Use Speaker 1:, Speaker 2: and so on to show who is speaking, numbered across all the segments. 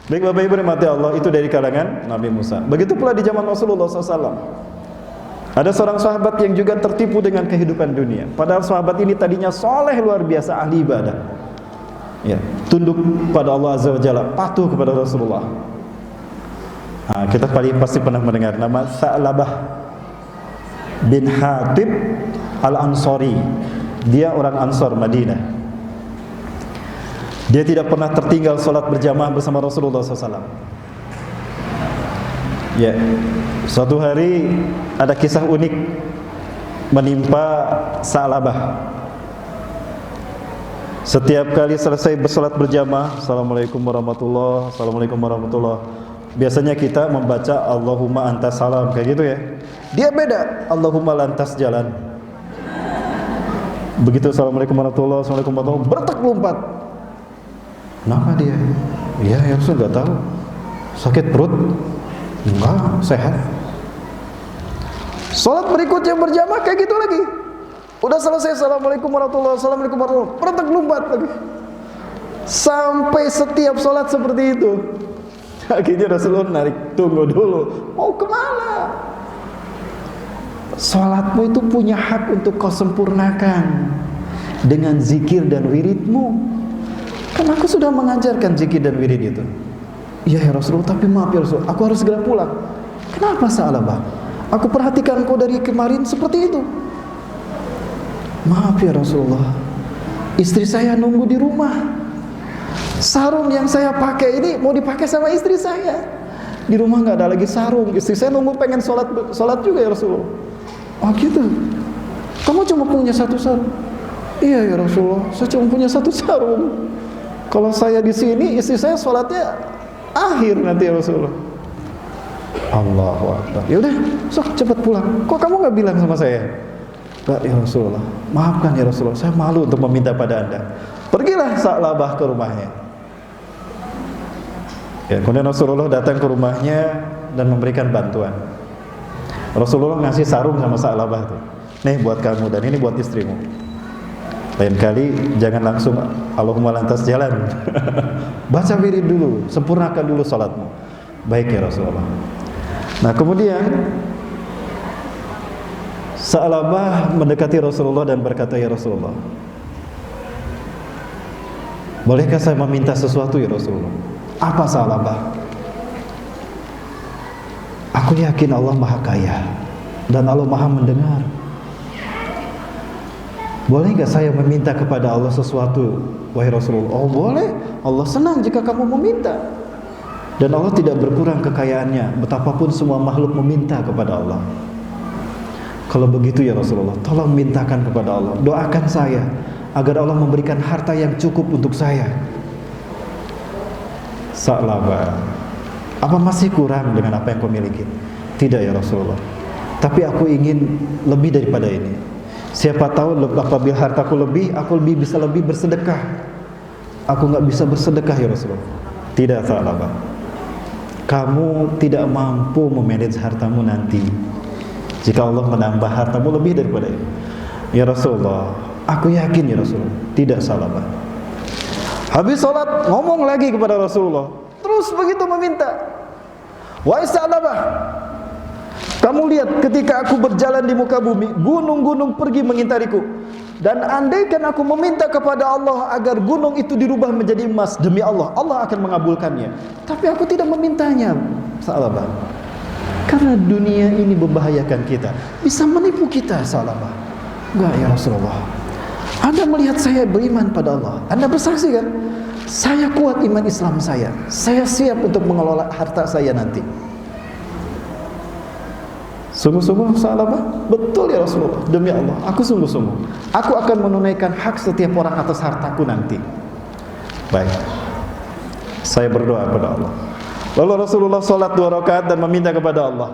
Speaker 1: Baik Bapak Ibu rahmati Allah, itu dari kalangan Nabi Musa. Begitu pula di zaman Rasulullah SAW. Ada seorang sahabat yang juga tertipu dengan kehidupan dunia. Padahal sahabat ini tadinya soleh luar biasa, ahli ibadah. Ya, tunduk pada Allah Azza wa Jalla, patuh kepada Rasulullah. Nah, kita pasti pernah mendengar nama Sa'labah bin Hatib Al-Ansari. Dia orang Ansor Madinah. Dia tidak pernah tertinggal sholat berjamaah bersama Rasulullah SAW. Ya, suatu hari ada kisah unik menimpa Sa'labah. Setiap kali selesai bersolat berjamaah, Assalamualaikum warahmatullahi, Assalamualaikum warahmatullahi, biasanya kita membaca Allahumma antas salam, kayak gitu ya. Dia beda, Allahumma lantas jalan. Begitu Assalamualaikum warahmatullahi, Assalamualaikum warahmatullahi, bertek lompat. Kenapa dia? Ya Rasul, gak tahu. Sakit perut? Enggak, sehat. Solat berikutnya berjamaah kayak gitu lagi. Udah selesai, Assalamualaikum warahmatullahi, Assalamualaikum warahmatullahi, bertek lompat lagi. Sampai setiap solat seperti itu. Akhirnya Rasulullah narik, tunggu dulu, mau kemana? Solatmu itu punya hak untuk kau sempurnakan dengan zikir dan wiridmu. Kan aku sudah mengajarkan zikir dan wirid itu. Iya ya Rasulullah, tapi maaf ya Rasulullah, aku harus segera pulang. Kenapa Sa'labah? Aku perhatikan kau dari kemarin seperti itu. Maaf ya Rasulullah, istri saya nunggu di rumah. Sarung yang saya pakai ini mau dipakai sama istri saya. Di rumah nggak ada lagi sarung. Istri saya nunggu pengen sholat juga ya Rasulullah. Oh gitu. Kamu cuma punya satu sarung? Iya ya Rasulullah, saya cuma punya satu sarung. Kalau saya di sini, istri saya sholatnya akhir nanti ya Rasulullah. Allahu Akbar. Ya udah, sok cepat pulang. Kok kamu nggak bilang sama saya? Enggak ya Rasulullah, maafkan ya Rasulullah, saya malu untuk meminta pada anda. Pergilah Sa'labah ke rumahnya. Ya, kemudian Rasulullah datang ke rumahnya dan memberikan bantuan. Rasulullah ngasih sarung sama Sa'labah tuh. Nih buat kamu dan ini buat istrimu. Lain kali jangan langsung Allahumma lantas jalan. Baca wirid dulu, sempurnakan dulu salatmu. Baik ya Rasulullah. Nah kemudian Sa'labah mendekati Rasulullah dan berkata, ya Rasulullah, bolehkah saya meminta sesuatu ya Rasulullah? Apa Sa'labah? Aku yakin Allah Maha Kaya dan Allah Maha Mendengar. Boleh gak saya meminta kepada Allah sesuatu, wahai Rasulullah? Oh boleh, Allah senang jika kamu meminta. Dan Allah tidak berkurang kekayaannya, betapapun semua makhluk meminta kepada Allah. Kalau begitu ya Rasulullah, tolong mintakan kepada Allah, doakan saya agar Allah memberikan harta yang cukup untuk saya. Sa'labah, apa masih kurang dengan apa yang kau miliki? Tidak ya Rasulullah, tapi aku ingin lebih daripada ini. Siapa tahu apabila hartaku lebih, aku bisa lebih bersedekah. Aku nggak bisa bersedekah ya Rasulullah. Tidak Sa'labah, kamu tidak mampu memanage hartamu nanti jika Allah menambah hartamu lebih daripada itu. Ya Rasulullah, aku yakin ya Rasulullah. Tidak Sa'labah. Habis sholat ngomong lagi kepada Rasulullah, terus begitu meminta. Wahai Sa'labah, kamu lihat ketika aku berjalan di muka bumi, gunung-gunung pergi mengintariku. Dan andaikan aku meminta kepada Allah agar gunung itu dirubah menjadi emas, demi Allah, Allah akan mengabulkannya. Tapi aku tidak memintanya, Sa'labah, karena dunia ini membahayakan kita, bisa menipu kita. Sa'labah, enggak ya Rasulullah, Anda melihat saya beriman pada Allah, Anda bersaksi kan, saya kuat iman Islam saya siap untuk mengelola harta saya nanti. Sungguh-sungguh Sa'labah, betul ya Rasulullah, demi Allah, aku sungguh-sungguh, aku akan menunaikan hak setiap orang atas hartaku nanti. Baik, saya berdoa kepada Allah. Lalu Rasulullah sholat 2 rakaat dan meminta kepada Allah.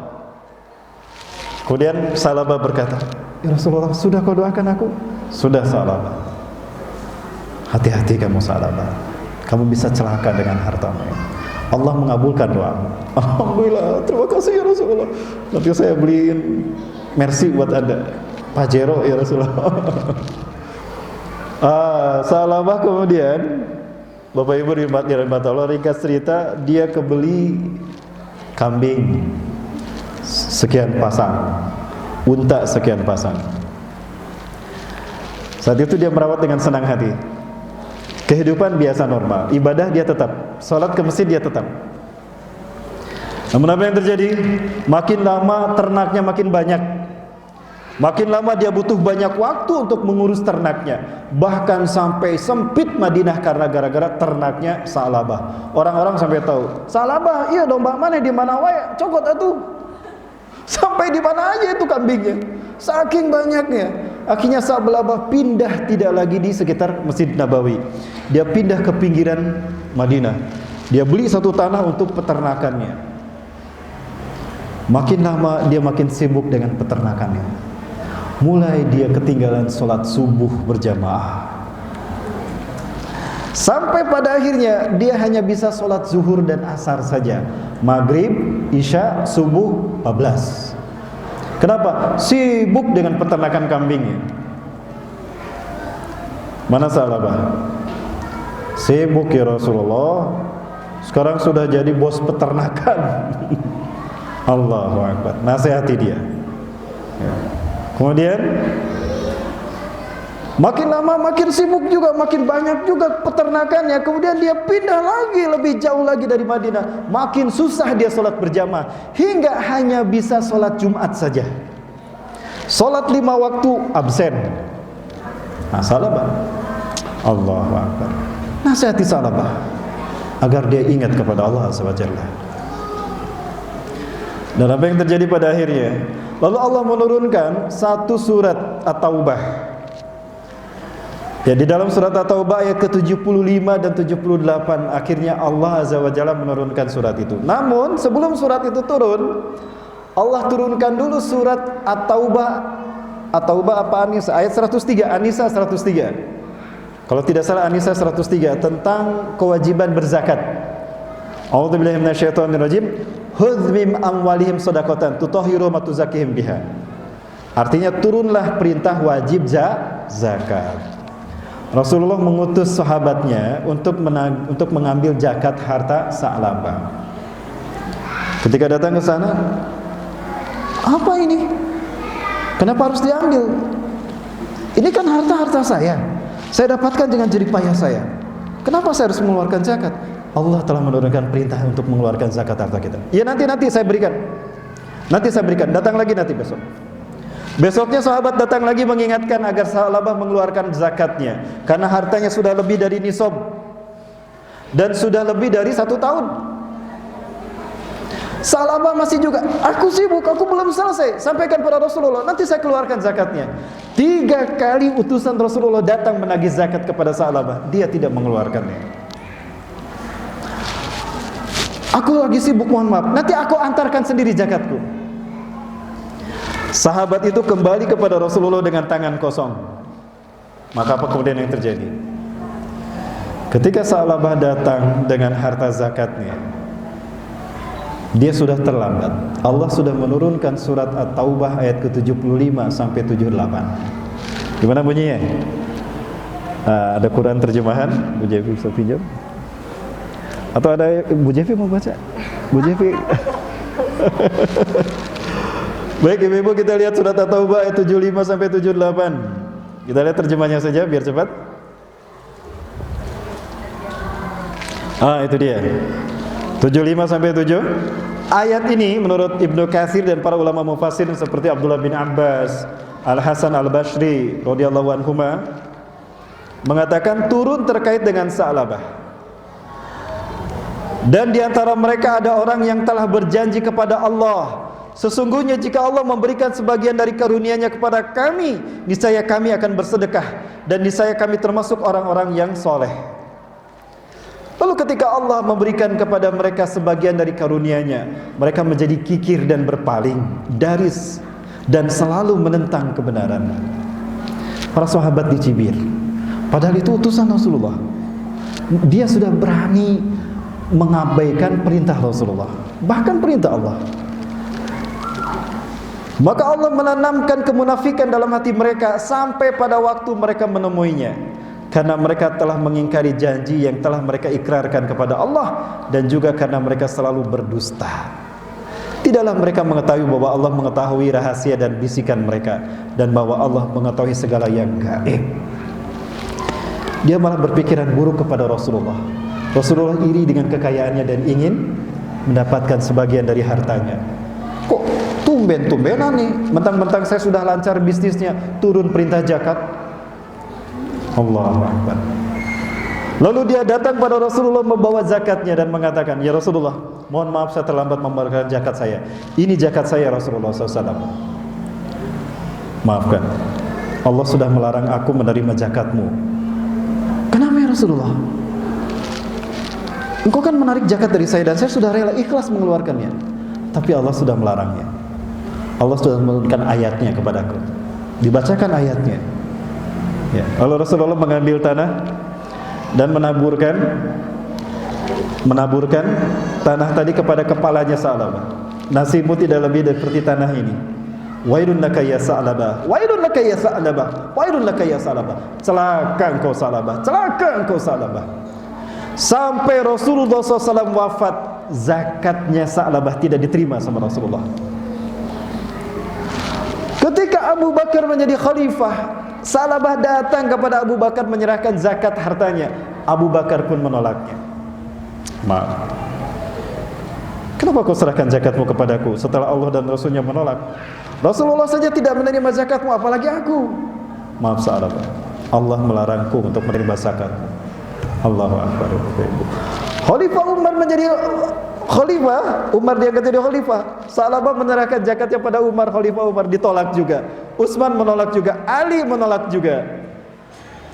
Speaker 1: Kemudian Sa'labah berkata, ya Rasulullah, sudah kau doakan aku? Sudah Sa'labah. Hati-hati kamu Sa'labah, kamu bisa celaka dengan hartamu. Allah mengabulkan doamu. Alhamdulillah, terima kasih ya Rasulullah. Nanti saya beliin Mercy buat anda, Pajero ya Rasulullah. Sa'labah kemudian Bapak Ibu dirahmati Allah, ringkas cerita, dia kebeli kambing sekian pasang, unta sekian pasang. Saat itu dia merawat dengan senang hati. Kehidupan biasa normal, ibadah dia tetap, sholat ke masjid dia tetap. Namun apa yang terjadi? Makin lama ternaknya makin banyak. Makin lama dia butuh banyak waktu untuk mengurus ternaknya. Bahkan sampai sempit Madinah karena gara-gara ternaknya Sa'labah. Orang-orang sampai tahu, Sa'labah, iya domba mana di mana wae, cogot atuh. Sampai di mana aja itu kambingnya. Saking banyaknya. Akhirnya Sa'labah pindah tidak lagi di sekitar Masjid Nabawi. Dia pindah ke pinggiran Madinah. Dia beli satu tanah untuk peternakannya. Makin lama dia makin sibuk dengan peternakannya. Mulai dia ketinggalan sholat subuh berjamaah. Sampai pada akhirnya dia hanya bisa sholat zuhur dan asar saja. Maghrib, isya, subuh, 14. Kenapa? Sibuk dengan peternakan kambingnya. Mana Sa'labah? Sibuk ya Rasulullah. Sekarang sudah jadi bos peternakan. Allahu Akbar. Nasihati dia. Ya. Kemudian makin lama makin sibuk juga, makin banyak juga peternakannya. Kemudian dia pindah lagi lebih jauh lagi dari Madinah. Makin susah dia sholat berjamaah, hingga hanya bisa sholat Jumat saja. Sholat 5 waktu absen. Nah, Sa'labah, Allahu Akbar. Nasihati Sa'labah agar dia ingat kepada Allah SWT. Dan apa yang terjadi pada akhirnya? Lalu Allah menurunkan satu surat At-Taubah. Ya, di dalam surat At-Taubah ayat ke-75 dan 78 akhirnya Allah Azza wa Jalla menurunkan surat itu. Namun sebelum surat itu turun, Allah turunkan dulu surat At-Taubah. At-Taubah apa An-Nisa? Ayat 103, An-Nisa 103. Kalau tidak salah An-Nisa 103 tentang kewajiban berzakat. A'udzubillahi minasyaitonirrajim. Khudz min amwalihim shadaqatan tutahhiruhum wa tuzakkihim biha. Artinya turunlah perintah wajib zakat. Rasulullah mengutus sahabatnya untuk mengambil zakat harta Sa'labah. Ketika datang ke sana, apa ini? Kenapa harus diambil? Ini kan harta-harta saya. Saya dapatkan dengan jerih payah saya. Kenapa saya harus mengeluarkan zakat? Allah telah menurunkan perintah untuk mengeluarkan zakat harta kita. Ya nanti saya berikan. Nanti saya berikan. Datang lagi nanti besok. Besoknya sahabat datang lagi mengingatkan agar Sa'labah mengeluarkan zakatnya, karena hartanya sudah lebih dari nisab dan sudah lebih dari 1 tahun. Sa'labah masih juga, aku sibuk, aku belum selesai. Sampaikan pada Rasulullah, nanti saya keluarkan zakatnya. 3 kali utusan Rasulullah datang menagih zakat kepada Sa'labah, dia tidak mengeluarkannya. Aku lagi sibuk, mohon maaf, nanti aku antarkan sendiri zakatku. Sahabat itu kembali kepada Rasulullah dengan tangan kosong. Maka apa kemudian yang terjadi? Ketika Sa'labah datang dengan harta zakatnya, dia sudah terlambat. Allah sudah menurunkan surat At-Taubah ayat ke-75 sampai 78. Gimana bunyinya? Ada Quran terjemahan, Bu Jefi bisa pinjam? Atau ada Bu Jefi mau baca? Bu Jefi. Baik Ibu-ibu, kita lihat surat At-Taubah ayat 75 sampai 78. Kita lihat terjemahnya saja biar cepat. Itu dia. 75 sampai 7. Ayat ini menurut Ibnu Katsir dan para ulama mufassir seperti Abdullah bin Abbas, Al-Hasan Al-Basri radhiyallahu anhuma mengatakan turun terkait dengan Sa'labah. Dan di antara mereka ada orang yang telah berjanji kepada Allah, sesungguhnya jika Allah memberikan sebagian dari karunia-Nya kepada kami, niscaya kami akan bersedekah, dan niscaya kami termasuk orang-orang yang soleh. Lalu ketika Allah memberikan kepada mereka sebagian dari karunia-Nya, mereka menjadi kikir dan berpaling dari dan selalu menentang kebenaran. Para sahabat dicibir, padahal itu utusan Rasulullah. Dia sudah berani mengabaikan perintah Rasulullah, bahkan perintah Allah. Maka Allah menanamkan kemunafikan dalam hati mereka sampai pada waktu mereka menemuinya. karena mereka telah mengingkari janji yang telah mereka ikrarkan kepada Allah, dan juga karena mereka selalu berdusta. Tidaklah mereka mengetahui bahwa Allah mengetahui rahasia dan bisikan mereka, dan bahwa Allah mengetahui segala yang gaib. Dia malah berpikiran buruk kepada Rasulullah. Rasulullah iri dengan kekayaannya dan ingin mendapatkan sebagian dari hartanya. Kok tumben-tumbenan nih, mentang-mentang saya sudah lancar bisnisnya, turun perintah zakat. Allahu Akbar. Lalu dia datang pada Rasulullah membawa zakatnya dan mengatakan, "Ya Rasulullah, mohon maaf saya terlambat membayarkan zakat saya. Ini zakat saya Rasulullah SAW. Maafkan, Allah sudah melarang aku menerima zakatmu." "Kenapa ya Rasulullah? Engkau kan menarik zakat dari saya dan saya sudah rela ikhlas mengeluarkannya." "Tapi Allah sudah melarangnya. Allah sudah menurunkan ayatnya kepadaku." Dibacakan ayatnya. Ya, lalu Rasulullah mengambil tanah dan menaburkan tanah tadi kepada kepalanya Sa'labah. "Nasibmu tidak lebih dari seperti tanah ini. Wailun laka ya Sa'labah, wailun laka ya Sa'labah, wailun laka ya Sa'labah. Celaka engkau Sa'labah, celaka engkau Sa'labah." Sampai Rasulullah SAW wafat, zakatnya Sa'labah tidak diterima sama Rasulullah. Ketika Abu Bakar menjadi khalifah, Sa'labah datang kepada Abu Bakar menyerahkan zakat hartanya. Abu Bakar pun menolaknya. "Maaf, kenapa kau serahkan zakatmu kepadaku setelah Allah dan Rasulnya menolak? Rasulullah saja tidak menerima zakatmu, apalagi aku." "Maaf Sa'labah, Allah melarangku untuk menerima zakatmu." Allahu Akbar. Khalifah Umar menjadi khalifah, Umar diangkat jadi khalifah. Sa'labah menyerahkan zakatnya pada Umar, Khalifah Umar ditolak juga. Utsman menolak juga, Ali menolak juga.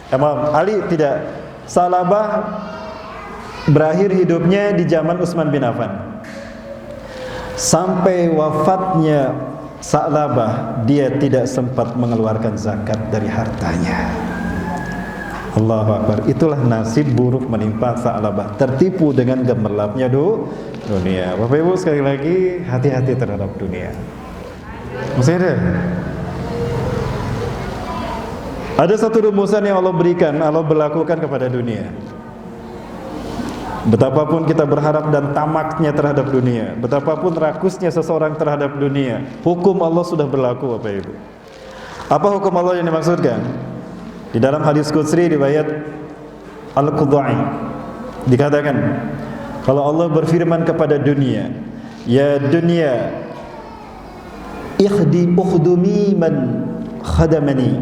Speaker 1: Imam Ali tidak. Sa'labah berakhir hidupnya di zaman Utsman bin Affan. Sampai wafatnya Sa'labah, dia tidak sempat mengeluarkan zakat dari hartanya. Allahu Akbar. Itulah nasib buruk menimpa Sa'labah, tertipu dengan gemerlapnya dunia. Bapak Ibu sekali lagi, hati-hati terhadap dunia. Masih ada satu rumusan yang Allah berikan, Allah berlakukan kepada dunia. Betapapun kita berharap dan tamaknya terhadap dunia, betapapun rakusnya seseorang terhadap dunia, hukum Allah sudah berlaku, Bapak Ibu. Apa hukum Allah yang dimaksudkan? Di dalam hadis qudsi riwayat Al-Qudai dikatakan, kalau Allah berfirman kepada dunia, "Ya dunia, ukhdumi man khadamani,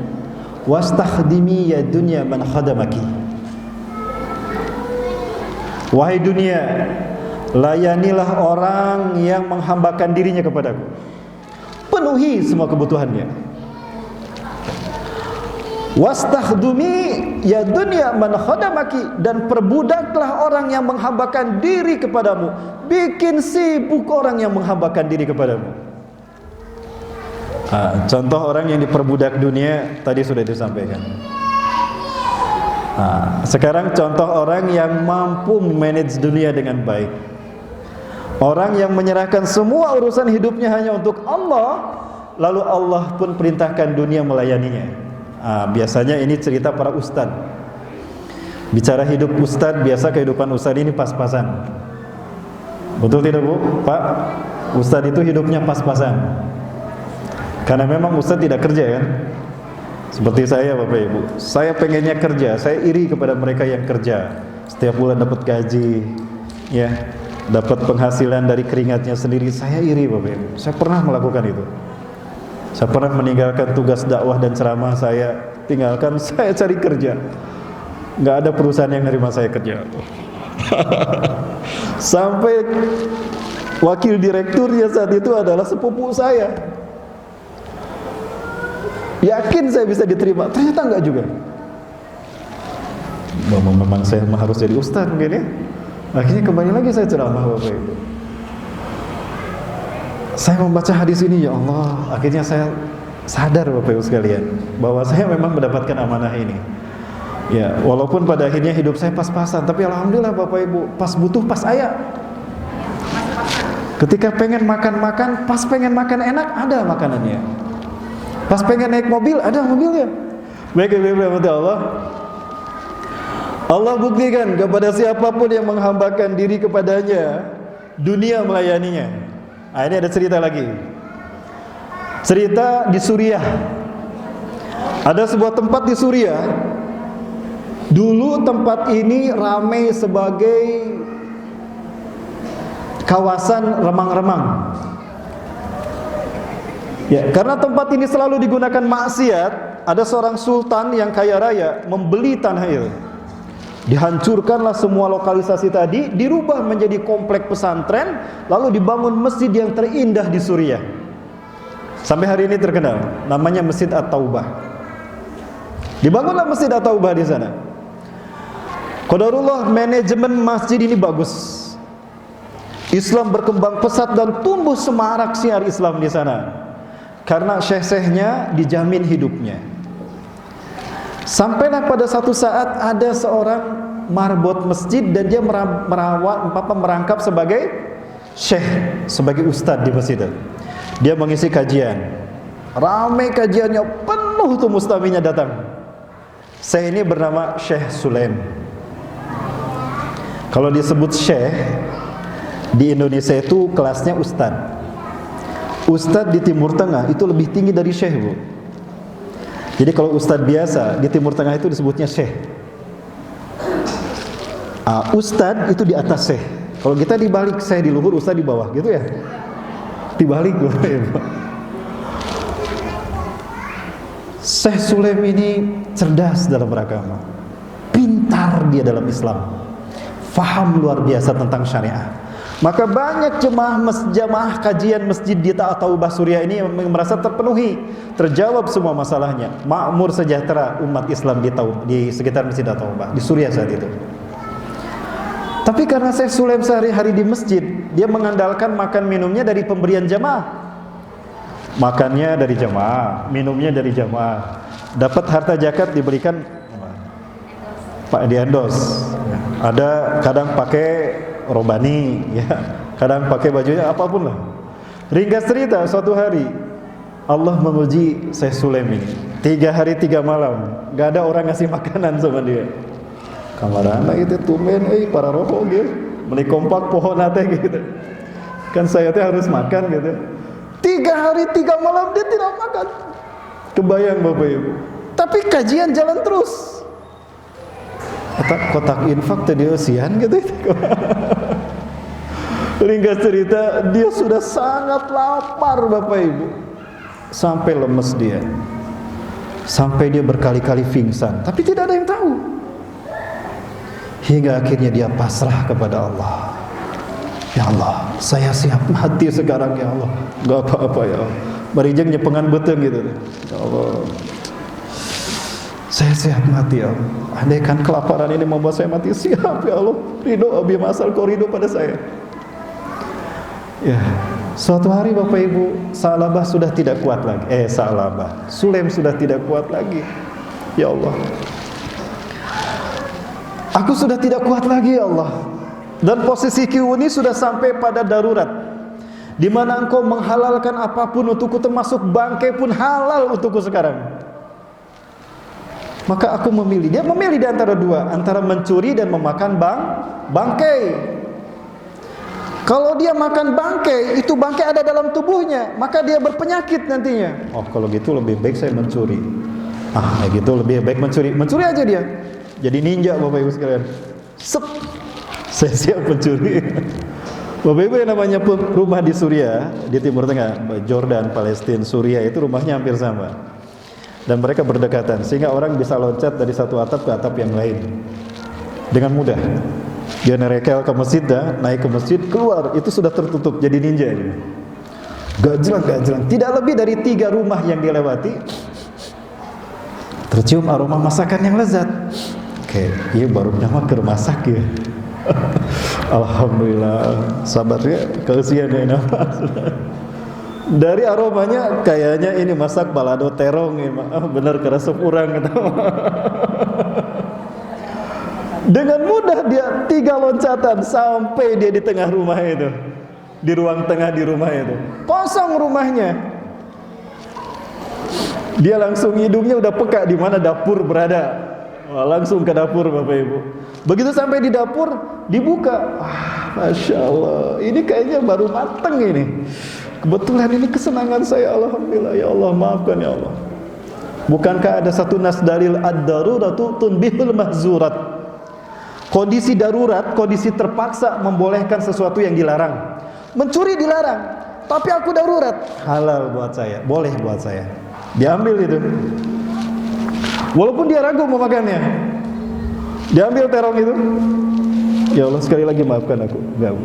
Speaker 1: wastakhdimi ya dunia man khadamaki." Wahai dunia, layanilah orang yang menghambakan dirinya kepadaku, penuhi semua kebutuhannya. Wastakhdumi ya dunia man khadamaki, dan perbudaklah orang yang menghambakan diri kepadamu, bikin sibuk orang yang menghambakan diri kepadamu. Contoh orang yang diperbudak dunia tadi sudah disampaikan. Sekarang contoh orang yang mampu manage dunia dengan baik. Orang yang menyerahkan semua urusan hidupnya hanya untuk Allah, lalu Allah pun perintahkan dunia melayaninya. Biasanya ini cerita para ustad. Bicara hidup ustad, biasa kehidupan ustad ini pas-pasan. Betul tidak Bu? Pak, ustad itu hidupnya pas-pasan. Karena memang ustad tidak kerja kan? Seperti saya Bapak Ibu, saya pengennya kerja, saya iri kepada mereka yang kerja. Setiap bulan dapat gaji, ya, dapat penghasilan dari keringatnya sendiri. Saya iri Bapak Ibu, saya pernah melakukan itu. Saya pernah meninggalkan tugas dakwah dan ceramah saya, tinggalkan, saya cari kerja. Nggak ada perusahaan yang nerima saya kerja. Sampai wakil direkturnya saat itu adalah sepupu saya. Yakin saya bisa diterima, ternyata enggak juga. Memang saya harus jadi ustaz mungkin ya. Akhirnya kembali lagi saya ceramah Bapak Ibu. Saya membaca hadis ini, ya Allah, akhirnya saya sadar Bapak Ibu sekalian bahwa saya memang mendapatkan amanah ini. Ya, walaupun pada akhirnya hidup saya pas-pasan, tapi alhamdulillah Bapak Ibu, pas butuh pas ayah. Ketika pengen makan-makan, pas pengen makan enak ada makanannya. Pas pengen naik mobil ada mobilnya. Baik Ibu Allah, Allah buktikan kepada siapapun yang menghambakan diri kepadanya, dunia melayaninya. Nah, ini ada cerita lagi. Cerita di Suriah. Ada sebuah tempat di Suriah. Dulu tempat ini ramai sebagai kawasan remang-remang. Ya, karena tempat ini selalu digunakan maksiat, ada seorang sultan yang kaya raya membeli tanah itu. Dihancurkanlah semua lokalisasi tadi, dirubah menjadi komplek pesantren, lalu dibangun masjid yang terindah di Suriah. Sampai hari ini terkenal, namanya Masjid At-Taubah. Dibangunlah Masjid At-Taubah di sana. Qadarullah, manajemen masjid ini bagus. Islam berkembang pesat dan tumbuh semarak siar Islam di sana. Karena syekh-syekhnya dijamin hidupnya. Sampailah pada satu saat ada seorang marbot masjid dan dia merangkap sebagai syekh, sebagai ustadz di masjid. Dia mengisi kajian. Ramai kajiannya, penuh tuh mustaminya datang. Syekh ini bernama Syekh Sulaim. Kalau disebut syekh di Indonesia itu kelasnya ustadz. Ustadz di Timur Tengah itu lebih tinggi dari syekh, Bu. Jadi kalau ustadz biasa di Timur Tengah itu disebutnya syekh. Ustadz itu di atas syekh. Kalau kita dibalik, syekh di luhur, ustadz di bawah, gitu ya. Dibalik, Bu. Syekh Sulaim ini cerdas dalam beragama, pintar dia dalam Islam, faham luar biasa tentang syariah. Maka banyak jemaah kajian masjid di At-Taubah Suriah ini yang merasa terpenuhi, terjawab semua masalahnya, makmur sejahtera umat Islam di sekitar Masjid At-Taubah di Suriah saat itu. Tapi karena Syekh Sulaim sehari-hari di masjid, dia mengandalkan makan minumnya dari pemberian jamaah. Makannya dari jamaah, minumnya dari jamaah. Dapat harta zakat diberikan Pak diendos. Ada kadang pakai robani, ya, kadang pakai bajunya apapun lah. Ringkas cerita, suatu hari Allah menguji Syekh Sulaim ini. 3 hari 3 malam, gak ada orang ngasih makanan sama dia. Kamar anak itu tumen, para rohok gitu, meni kompak pohon nate gitu. Kan saya tuh harus makan gitu. 3 hari 3 malam dia tidak makan. Kebayang Bapak Ibu. Tapi kajian jalan terus. Kotak infak tadi usian gitu. Ringkas cerita, dia sudah sangat lapar Bapak Ibu, sampai lemes dia, sampai dia berkali-kali pingsan, tapi tidak ada yang tahu. Hingga akhirnya dia pasrah kepada Allah. Ya Allah, saya siap mati sekarang ya Allah, gak apa-apa ya Allah. Barijeng nyepengan beteng gitu. Ya Allah, saya siap mati ya Allah. Andaikan kelaparan ini membuat saya mati, siap ya Allah. Ridho abi masal, kau ridho pada saya. Ya, suatu hari Bapak Ibu, Sa'labah sudah tidak kuat lagi. Sulaim sudah tidak kuat lagi. Ya Allah, aku sudah tidak kuat lagi ya Allah. Dan posisiku ini sudah sampai pada darurat, di mana engkau menghalalkan apapun untukku, termasuk bangkai pun halal untukku sekarang. Maka aku memilih. Dia memilih di antara dua, antara mencuri dan memakan bangkai. Kalau dia makan bangkai, itu bangkai ada dalam tubuhnya, maka dia berpenyakit nantinya. Oh, kalau gitu lebih baik saya mencuri. Gitu lebih baik mencuri. Mencuri aja dia. Jadi ninja Bapak Ibu sekalian. Saya siap mencuri. Bapak Ibu, yang namanya rumah di Suriah, di Timur Tengah, Jordan, Palestina, Suriah, itu rumahnya hampir sama. Dan mereka berdekatan, sehingga orang bisa loncat dari satu atap ke atap yang lain dengan mudah. Dia nerekel ke masjid, naik ke masjid, keluar, itu sudah tertutup, jadi ninja ini. Gajlang. Tidak lebih dari 3 rumah yang dilewati, tercium aroma masakan yang lezat. Oke, iya baru nama keur masak ya. Alhamdulillah, sahabatnya keusian ya nama. Dari aromanya kayaknya ini masak balado terong ya, bener keresep urang gitu. Dengan mudah dia 3 loncatan sampai dia di tengah rumah itu, di ruang tengah di rumah itu, kosong rumahnya. Dia langsung hidungnya udah peka di mana dapur berada. Langsung ke dapur Bapak Ibu. Begitu sampai di dapur, dibuka. Masya Allah, ini kayaknya baru mateng ini. Kebetulan ini kesenangan saya, alhamdulillah. Ya Allah, maafkan ya Allah. Bukankah ada satu nas dalil ad-daruratu tunbihul mahzurat? Kondisi darurat, kondisi terpaksa membolehkan sesuatu yang dilarang. Mencuri dilarang, tapi aku darurat, halal buat saya, boleh buat saya. Diambil itu. Walaupun dia ragu mau makannya, diambil terong itu. Ya Allah, sekali lagi maafkan aku. Enggak, Bu.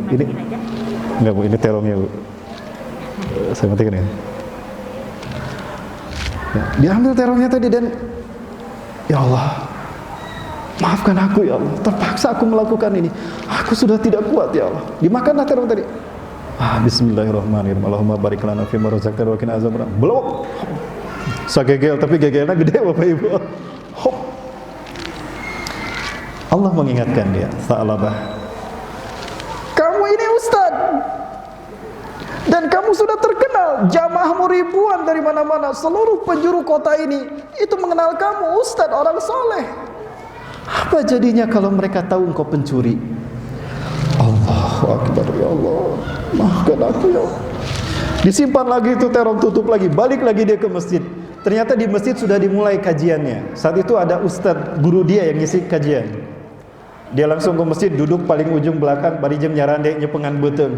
Speaker 1: Enggak, Bu, ini terongnya, Bu. Saya matikan ya. Diambil terongnya tadi dan ya Allah, maafkan aku ya Allah, terpaksa aku melakukan ini. Aku sudah tidak kuat ya Allah. Dimakanlah terong tadi. Bismillahirrahmanirrahim. Allahumma barik lana fima razaqtana wa qina azabannar. Belum. Sagegel tapi gegelnya gede Bapak Ibu. Hop. Allah mengingatkan dia, Sa'labah. Kamu ini ustaz. Dan kamu sudah terkenal, jamaahmu ribuan dari mana-mana, seluruh penjuru kota ini itu mengenal kamu, ustaz, orang soleh. Apa jadinya kalau mereka tahu engkau pencuri? Allahu Akbar, ya Allah, maafkan aku ya Allah. Disimpan lagi itu terong, tutup lagi, balik lagi dia ke masjid. Ternyata di masjid sudah dimulai kajiannya. Saat itu ada ustaz, guru dia yang ngisi kajian. Dia langsung ke masjid, duduk paling ujung belakang, bari jam nyarande nyepengan beuteng.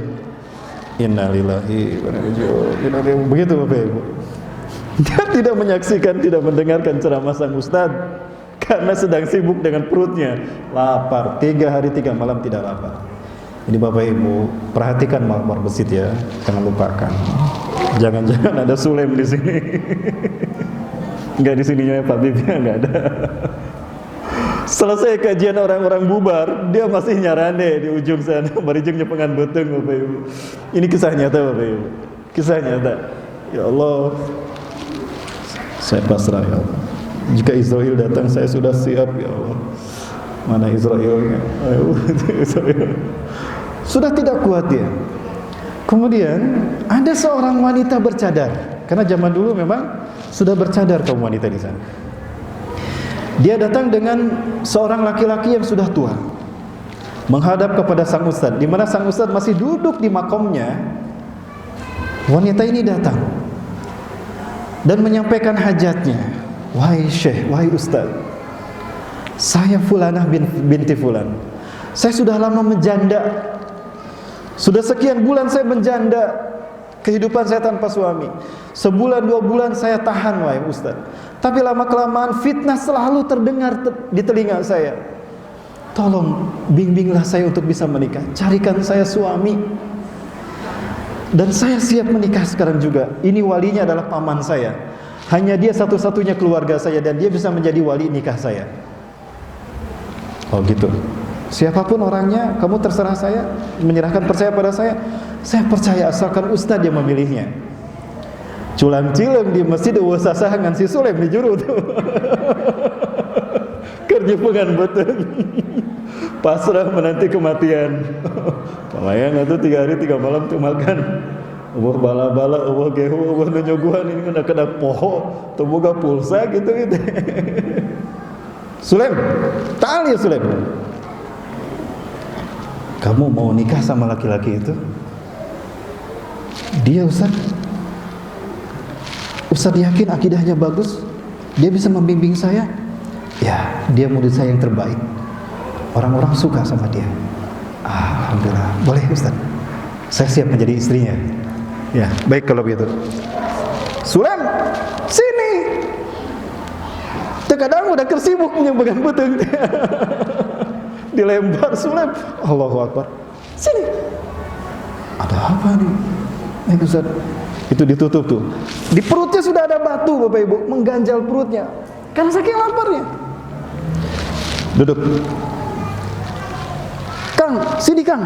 Speaker 1: Innalillahi wa inna ilaihi raji'un. Begitu Bapak Ibu. Dia tidak menyaksikan, tidak mendengarkan ceramah sang ustaz karena sedang sibuk dengan perutnya, lapar. 3 hari 3 malam tidak lapar. Ini Bapak Ibu, perhatikan makmur masjid ya, jangan lupakan. Jangan-jangan ada Sulem di sini. Enggak di sininya Pak Bibnya enggak ada. Selesai kajian orang-orang bubar, dia masih nyarane di ujung sana, barijeng nyepengan beteng Bapak Ibu. Ini kisah nyata Bapak Ibu. Kisah nyata. Ya Allah, saya pasrah ya Allah. Jika Israel datang, saya sudah siap ya Allah. Mana Israelnya? Ayo, Israel. Sudah tidak kuat dia. Kemudian ada seorang wanita bercadar. Karena zaman dulu memang sudah bercadar kaum wanita di sana. Dia datang dengan seorang laki-laki yang sudah tua, menghadap kepada sang ustaz, di mana sang ustaz masih duduk di makomnya. Wanita ini datang dan menyampaikan hajatnya. Wahai syekh, wahai ustaz, saya Fulanah binti Fulan. Saya sudah lama menjanda. Sudah sekian bulan saya menjanda. Kehidupan saya tanpa suami. Sebulan 2 bulan saya tahan wahai ustaz. Tapi lama-kelamaan fitnah selalu terdengar di telinga saya. Tolong bimbinglah saya untuk bisa menikah. Carikan saya suami. Dan saya siap menikah sekarang juga. Ini walinya adalah paman saya. Hanya dia satu-satunya keluarga saya dan dia bisa menjadi wali nikah saya. Oh gitu. Siapapun orangnya, kamu terserah saya, menyerahkan percaya pada saya. Saya percaya asalkan ustaz yang memilihnya. Culang cileng di masjid sasahangan si Sulem di juru tuh. Kerjepengan beteng. Pasrah menanti kematian. Kamayang itu 3 hari 3 malam tuh makan. Ubah bala-bala, ubah gehu, ubah nunyoguhan ini kena poho, temuga pulsa gitu. Sulem, ta'al ya Sulem. Kamu mau nikah sama laki-laki itu? Dia Ustaz yakin akidahnya bagus, dia bisa membimbing saya. Ya, dia murid saya yang terbaik. Orang-orang suka sama dia. Alhamdulillah, boleh Ustaz. Saya siap menjadi istrinya. Ya, baik kalau begitu. Sulem, sini. Terkadang udah kesibuk menyembuhkan beteng. Dilempar Sulem. Allahu Akbar. Sini. Ada apa nih? Ustaz, itu ditutup tuh. Di perutnya sudah ada batu Bapak Ibu, mengganjal perutnya karena saking laparnya. Duduk. Kang, sini Kang.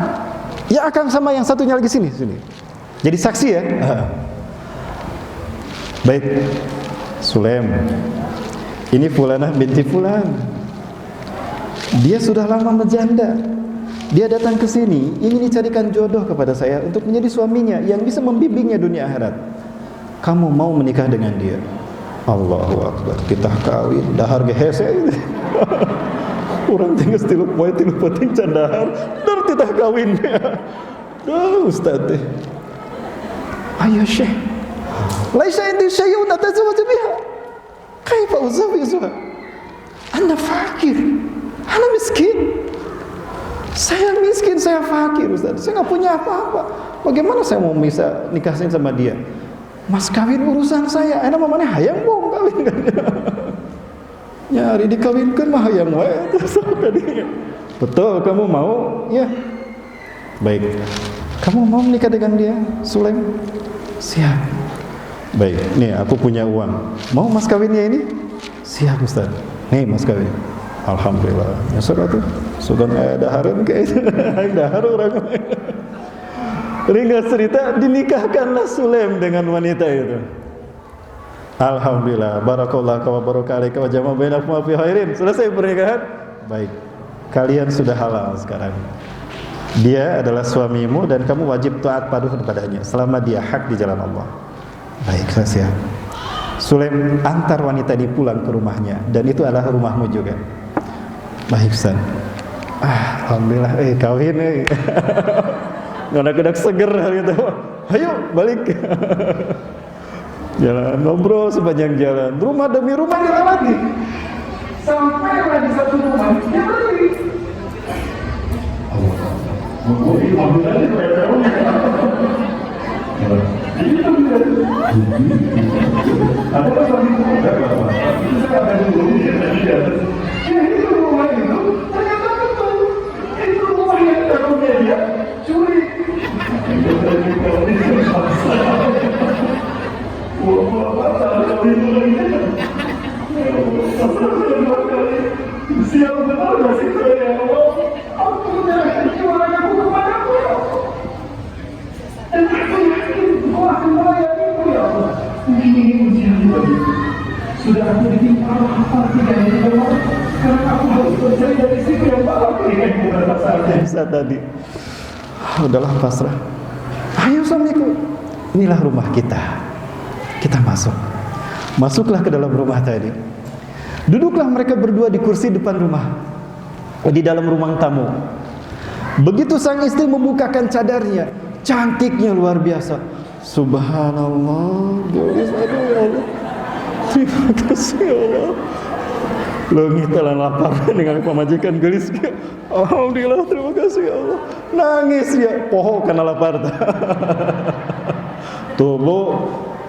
Speaker 1: Ya Kang sama yang satunya lagi sini. Jadi saksi ya. Baik. Sulem. Ini Fulanah binti Fulan. Dia sudah lama menjanda. Dia datang ke sini ingin dicarikan jodoh kepada saya untuk menjadi suaminya yang bisa membimbingnya dunia akhirat. Kamu mau menikah dengan dia? Allahu Akbar, kita kawin dahar ge hese itu. Urang teh geus 3 poe 3 penting can dahar, dar titah kawin. Ustaz teh. Ayo Syekh. Laisa indi syai'un atazawwaju biha. Kaifa uzawwijuha? Ana fakir. Ana miskin. Saya miskin, saya fakir Ustaz. Saya nggak punya apa-apa. Bagaimana saya mau bisa nikahin sama dia? Mas kawin urusan saya. Enak mamanya hayang bong kawin kan. Nyari dikawinkan mah hayang wae terus dia. Betul, kamu mau? Ya. Baik. Kamu mau menikah dengan dia, Sulaim? Siap. Baik. Nih, aku punya uang. Mau mas kawinnya ini? Siap Ustaz. Nih mas kawin. Alhamdulillah. Nyesel atuh. Sugan dahareun ke itu. Dahar urang. Ringkas cerita, dinikahkanlah Sulaim dengan wanita itu. Alhamdulillah. Barakallahu wa baraka alaika wa jama'a bainakum fi khairin. Selesai pernikahan? Baik. Kalian sudah halal sekarang. Dia adalah suamimu dan kamu wajib taat patuh kepadanya selama dia hak di jalan Allah. Baik, siap. Sulaim antar wanita ini pulang ke rumahnya dan itu adalah rumahmu juga. Baik, Ustaz. Alhamdulillah, kawin Ngadak-ngadak seger hari itu. Ayo balik. Jalan ngobrol sepanjang jalan. Rumah demi rumah dilewati. Sampai di satu rumah dia berdiri. Siapa benar nasib saya ya Allah. Aku menyerahkan keluargaku kepadamu ya Allah. Dan aku yakin Kau akan melayaniku ya Allah. Mungkin ini ujian bagiku. Sudah aku ditimpa apa tidak ini ya Allah. Sekarang aku harus mencari dari istriku yang malam ini beberapa saat tadi. Udahlah pasrah. Ayo suamiku, inilah rumah kita. Kita masuk. Masuklah ke dalam rumah tadi. Duduklah mereka berdua di kursi depan rumah, di dalam ruang tamu. Begitu sang istri membukakan cadarnya, cantiknya luar biasa. Subhanallah, gelis, aduh ya Allah. Terima kasih ya Allah. Leungit telan lapar dengan pamajikan gelis. Alhamdulillah, terima kasih ya Allah. Nangis ya, poho karena lapar. Tuh Bu,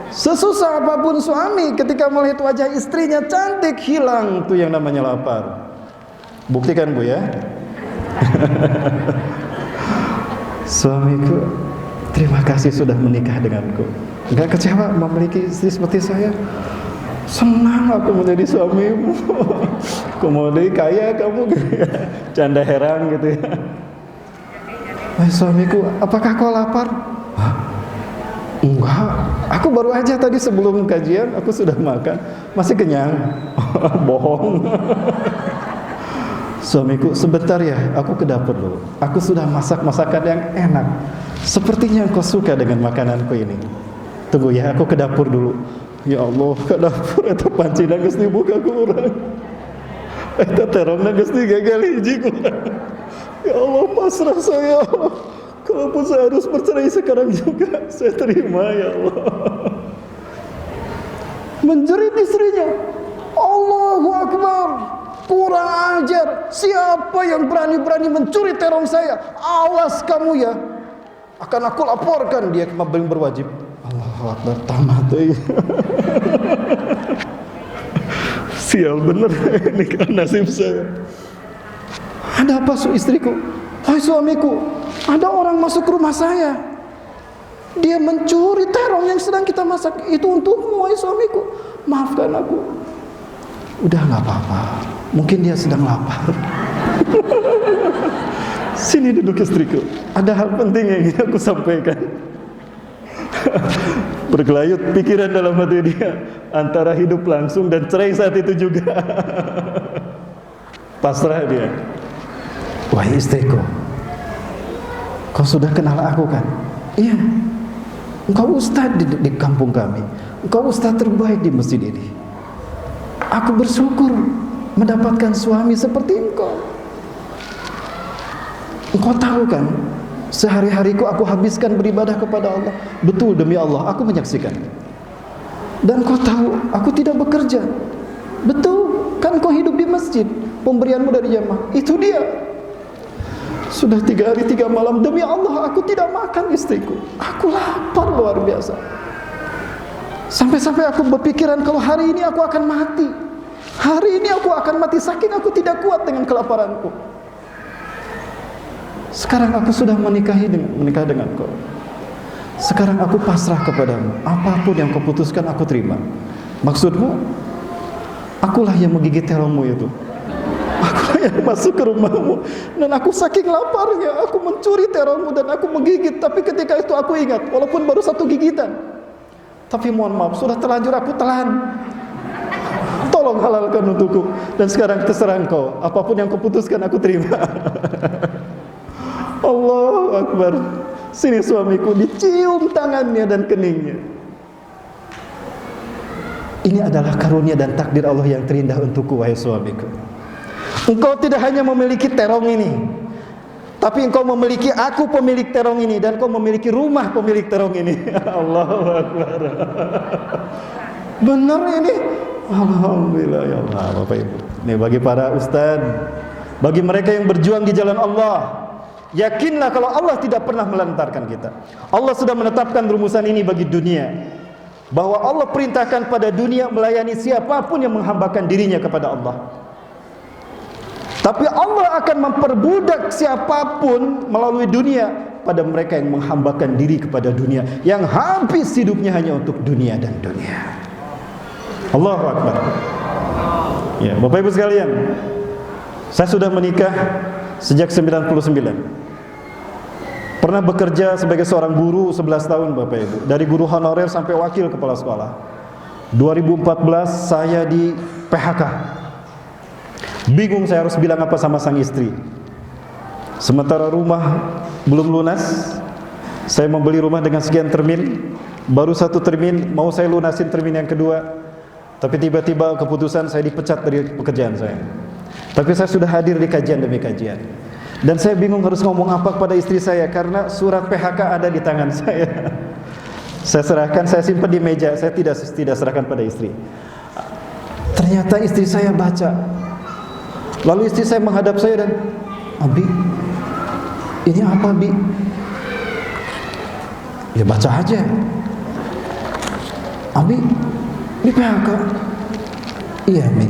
Speaker 1: sesusah apapun suami ketika melihat wajah istrinya cantik, hilang tuh yang namanya lapar. Buktikan Bu ya. Suamiku, terima kasih sudah menikah denganku. Enggak kecewa memiliki istri seperti saya. Senang aku menjadi suamimu. Kemudian kaya kamu gitu ya. Canda herang gitu ya. Suamiku, apakah kau lapar? Hah? Enggak, aku baru aja tadi sebelum kajian aku sudah makan, masih kenyang. Bohong. Suamiku, sebentar ya, aku ke dapur dulu. Aku sudah masak masakan yang enak, sepertinya kau suka dengan makananku ini. Tunggu ya, aku ke dapur dulu. Ya Allah, ke dapur eta pancina geus dibuka ku urang. Eta terongna geus digagal hiji ku urang. Ya Allah, pasrah saya. Kalaupun saya harus bercerai sekarang juga, saya terima ya Allah. Menjerit istrinya, Allahu Akbar, kurang ajar. Siapa yang berani-berani mencuri terong saya? Awas kamu ya, akan aku laporkan dia ke mabeling berwajib. Allahu Akbar, tamat. Sial bener ini kan nasib saya. Ada apa istriku? Hai suamiku, ada orang masuk ke rumah saya. Dia mencuri terong yang sedang kita masak. Itu untukmu, hai suamiku. Maafkan aku. Udah gak apa-apa. Mungkin dia sedang lapar. Sini duduk istriku. Ada hal penting yang ingin aku sampaikan. Bergelayut pikiran dalam hati dia antara hidup langsung dan cerai saat itu juga. Pasrah dia. Wahai istriku, kau sudah kenal aku kan? Iya. Engkau ustaz di kampung kami. Engkau ustaz terbaik di masjid ini. Aku bersyukur mendapatkan suami seperti engkau. Engkau tahu kan, sehari-hariku aku habiskan beribadah kepada Allah. Betul, demi Allah, aku menyaksikan. Dan kau tahu, aku tidak bekerja. Betul, kan kau hidup di masjid. Pemberianmu dari jamaah, itu dia. Sudah 3 hari 3 malam, demi Allah, aku tidak makan istriku. Aku lapar luar biasa. Sampai-sampai aku berpikiran, kalau hari ini aku akan mati. Hari ini aku akan mati, saking aku tidak kuat dengan kelaparanku. Sekarang aku sudah menikah dengan kau. Sekarang aku pasrah kepadamu. Apapun yang kau putuskan aku terima. Maksudmu, akulah yang menggigit terongmu itu. Akulah yang masuk ke rumahmu. Dan aku saking laparnya, aku mencuri terongmu dan aku menggigit. Tapi ketika itu aku ingat, walaupun baru 1 gigitan. Tapi mohon maaf, sudah terlanjur aku telan. Tolong halalkan untukku. Dan sekarang terserah engkau. Apapun yang kau putuskan aku terima. Allahu Akbar. Sini suamiku, dicium tangannya dan keningnya. Ini adalah karunia dan takdir Allah yang terindah untukku, wahai suamiku. Engkau tidak hanya memiliki terong ini, tapi engkau memiliki aku pemilik terong ini, dan engkau memiliki rumah pemilik terong ini. Allahu Akbar. Benar ini? Alhamdulillah ya Allah. Bapak Ibu, ini bagi para ustaz, bagi mereka yang berjuang di jalan Allah, yakinlah kalau Allah tidak pernah melantarkan kita. Allah sudah menetapkan rumusan ini bagi dunia, bahwa Allah perintahkan pada dunia melayani siapapun yang menghambakan dirinya kepada Allah. Tapi Allah akan memperbudak siapapun melalui dunia pada mereka yang menghambakan diri kepada dunia, yang habis hidupnya hanya untuk dunia dan dunia. Allahu Akbar. Ya, Bapak Ibu sekalian, saya sudah menikah sejak 99. Pernah bekerja sebagai seorang guru 11 tahun Bapak Ibu. Dari guru honorer sampai wakil kepala sekolah. 2014 saya di PHK. Bingung saya harus bilang apa sama sang istri. Sementara rumah belum lunas. Saya membeli rumah dengan sekian termin. Baru 1 termin, mau saya lunasin termin yang kedua. Tapi tiba-tiba keputusan saya dipecat dari pekerjaan saya. Tapi saya sudah hadir di kajian demi kajian. Dan saya bingung harus ngomong apa kepada istri saya, karena surat PHK ada di tangan saya. Saya serahkan, saya simpan di meja, saya tidak serahkan pada istri. Ternyata istri saya baca. Lalu istri saya menghadap saya dan, "Abi, ini apa, Bi?" Ya baca aja. "Abi, di PHK." "Iya, Mi."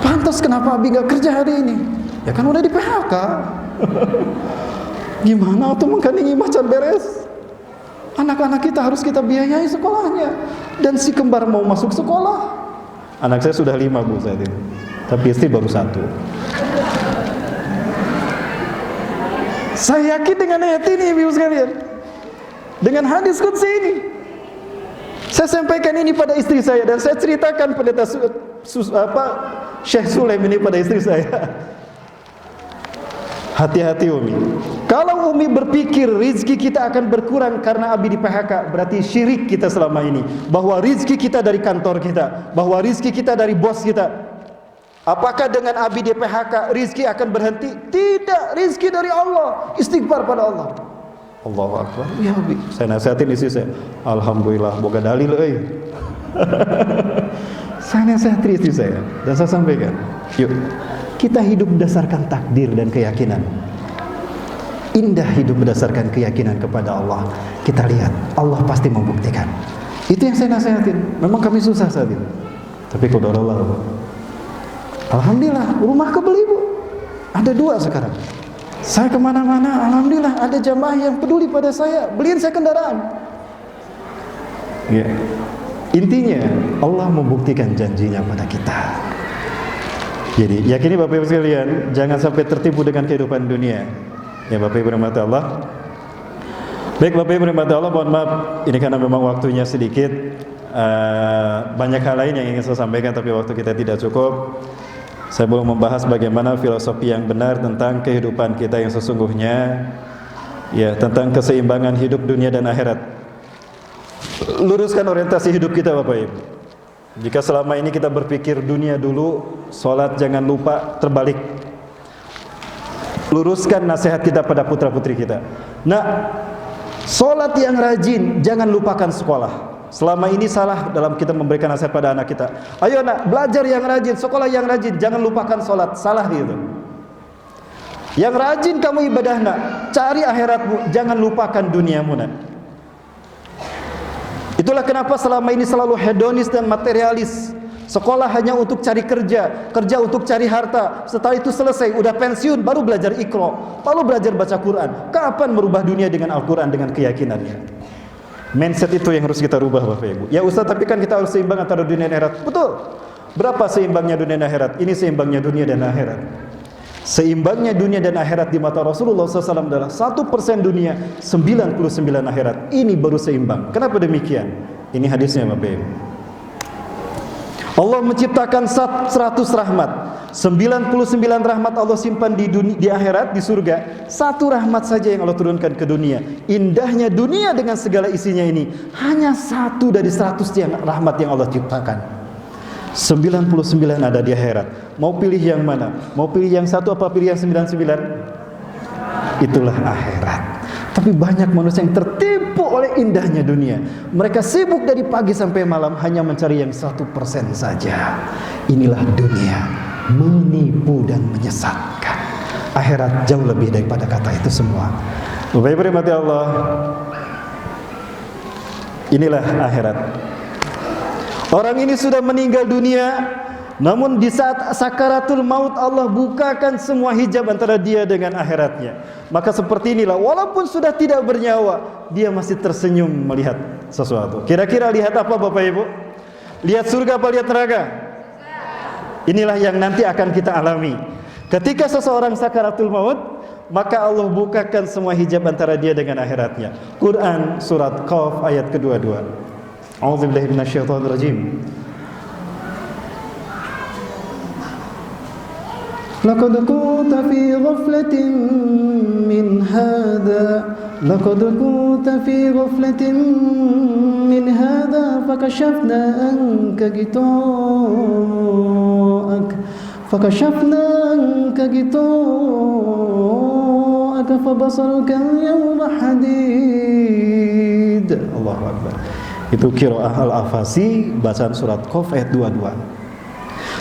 Speaker 1: "Pantas kenapa Abi gak kerja hari ini?" "Ya kan udah di PHK." Gimana tuh mengkandungi macan beres? Anak-anak kita harus kita biayai sekolahnya. Dan si kembar mau masuk sekolah. Anak saya sudah 5 Bu saat ini, tapi istri baru 1. Saya yakin dengan ayat ini Ibu sekalian, dengan hadis qudsi ini, saya sampaikan ini pada istri saya, dan saya ceritakan pendeta Syekh Sulaim ini pada istri saya. Hati-hati Umi. Kalau Umi berpikir rizki kita akan berkurang karena Abi di PHK, berarti syirik kita selama ini. Bahwa rizki kita dari kantor kita, bahwa rizki kita dari bos kita. Apakah dengan Abi di PHK rizki akan berhenti? Tidak, rizki dari Allah. Istighfar pada Allah. Allahu Akbar. Ya Abi, saya nasihatin istri saya. Alhamdulillah, boga dalil euy. Saya nasihatin istri saya dan saya sampaikan, yuk kita hidup berdasarkan takdir dan keyakinan. Indah hidup berdasarkan keyakinan kepada Allah. Kita lihat, Allah pasti membuktikan. Itu yang saya nasihatin. Memang kami susah saat itu, tapi qadarullah. Alhamdulillah, rumah kebeli Bu. Ada 2 sekarang. Saya kemana-mana, alhamdulillah ada jamaah yang peduli pada saya, beliin saya kendaraan. Ya. Intinya Allah membuktikan janjinya pada kita. Jadi yakini Bapak Ibu sekalian, jangan sampai tertipu dengan kehidupan dunia. Ya Bapak Ibu rahmati Allah. Baik Bapak Ibu rahmati Allah, mohon maaf ini karena memang waktunya sedikit. Banyak hal lain yang ingin saya sampaikan, tapi waktu kita tidak cukup. Saya belum membahas bagaimana filosofi yang benar tentang kehidupan kita yang sesungguhnya, ya, tentang keseimbangan hidup dunia dan akhirat. Luruskan orientasi hidup kita Bapak Ibu. Jika selama ini kita berpikir dunia dulu, sholat jangan lupa, terbalik. Luruskan nasihat kita pada putra-putri kita. Nah, sholat yang rajin, jangan lupakan sekolah. Selama ini salah dalam kita memberikan nasihat pada anak kita. Ayo nak, belajar yang rajin, sekolah yang rajin, jangan lupakan sholat. Salah gitu. Yang rajin kamu ibadah nak, cari akhiratmu, jangan lupakan duniamu nak. Itulah kenapa selama ini selalu hedonis dan materialis. Sekolah hanya untuk cari kerja, kerja untuk cari harta. Setelah itu selesai, udah pensiun, baru belajar Iqra, lalu belajar baca Quran. Kapan merubah dunia dengan Al-Quran, dengan keyakinannya? Mindset itu yang harus kita rubah Bapak Ibu. Ya Ustaz, tapi kan kita harus seimbang antara dunia dan akhirat. Betul. Berapa seimbangnya dunia dan akhirat? Ini seimbangnya dunia dan akhirat. Seimbangnya dunia dan akhirat di mata Rasulullah SAW adalah 1% dunia, 99 akhirat. Ini baru seimbang. Kenapa demikian? Ini hadisnya Bapak Ibu. Allah menciptakan 100 rahmat, 99 rahmat Allah simpan di akhirat, di surga. Satu rahmat saja yang Allah turunkan ke dunia. Indahnya dunia dengan segala isinya ini, hanya satu dari 100 rahmat yang Allah ciptakan. 99 ada di akhirat. Mau pilih yang mana? Mau pilih yang satu apa pilih yang 99? Itulah akhirat. Tapi banyak manusia yang tertipu oleh indahnya dunia. Mereka sibuk dari pagi sampai malam hanya mencari yang 1% saja. Inilah dunia, menipu dan menyesatkan. Akhirat jauh lebih daripada kata itu semua. Bapak Ibu rahmati Allah, inilah akhirat. Orang ini sudah meninggal dunia, namun di saat sakaratul maut Allah bukakan semua hijab antara dia dengan akhiratnya. Maka seperti inilah, walaupun sudah tidak bernyawa, dia masih tersenyum melihat sesuatu. Kira-kira lihat apa Bapak Ibu? Lihat surga apa lihat neraka? Inilah yang nanti akan kita alami. Ketika seseorang sakaratul maut, maka Allah bukakan semua hijab antara dia dengan akhiratnya. Quran surat Qaf ayat kedua-dua. A'udzubillahi minasyaitonirrajim. Laqad kunta fi ghaflatin min hadha fakashafna anka ghita'ak fabasaruka al-yawma hadid. Allahu Akbar. Itu qiraah Al-Afasi, bacaan surat Qaf ayat 22.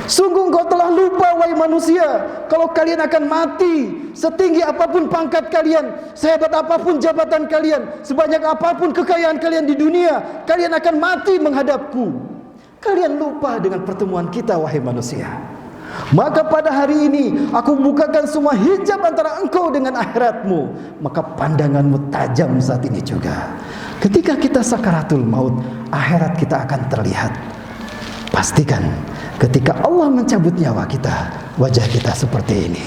Speaker 1: Sungguh engkau telah lupa wahai manusia, kalau kalian akan mati, setinggi apapun pangkat kalian, sehebat apapun jabatan kalian, sebanyak apapun kekayaan kalian di dunia, kalian akan mati menghadapku. Kalian lupa dengan pertemuan kita wahai manusia. Maka pada hari ini aku bukakan semua hijab antara engkau dengan akhiratmu. Maka pandanganmu tajam saat ini juga. Ketika kita sakaratul maut, akhirat kita akan terlihat. Pastikan ketika Allah mencabut nyawa kita, wajah kita seperti ini.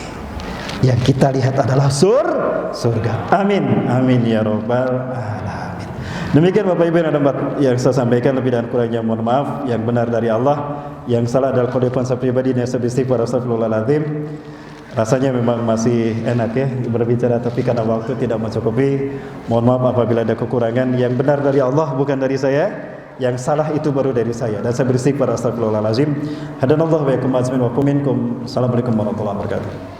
Speaker 1: Yang kita lihat adalah surga. Amin. Amin ya rabbal alamin. Demikian Bapak Ibu yang saya sampaikan, lebih dan kurangnya mohon maaf. Yang benar dari Allah, yang salah adalah kode saya pribadi, dan saya beristighfar, astagfirullahaladzim. Rasanya memang masih enak ya berbicara, tapi karena waktu tidak mencukupi, mohon maaf apabila ada kekurangan. Yang benar dari Allah, bukan dari saya. Yang salah itu baru dari saya, dan saya beristighfar, astagfirullahaladzim. Hadanallahu wa iyyakum ajmain wa minkum. Assalamualaikum warahmatullahi wabarakatuh.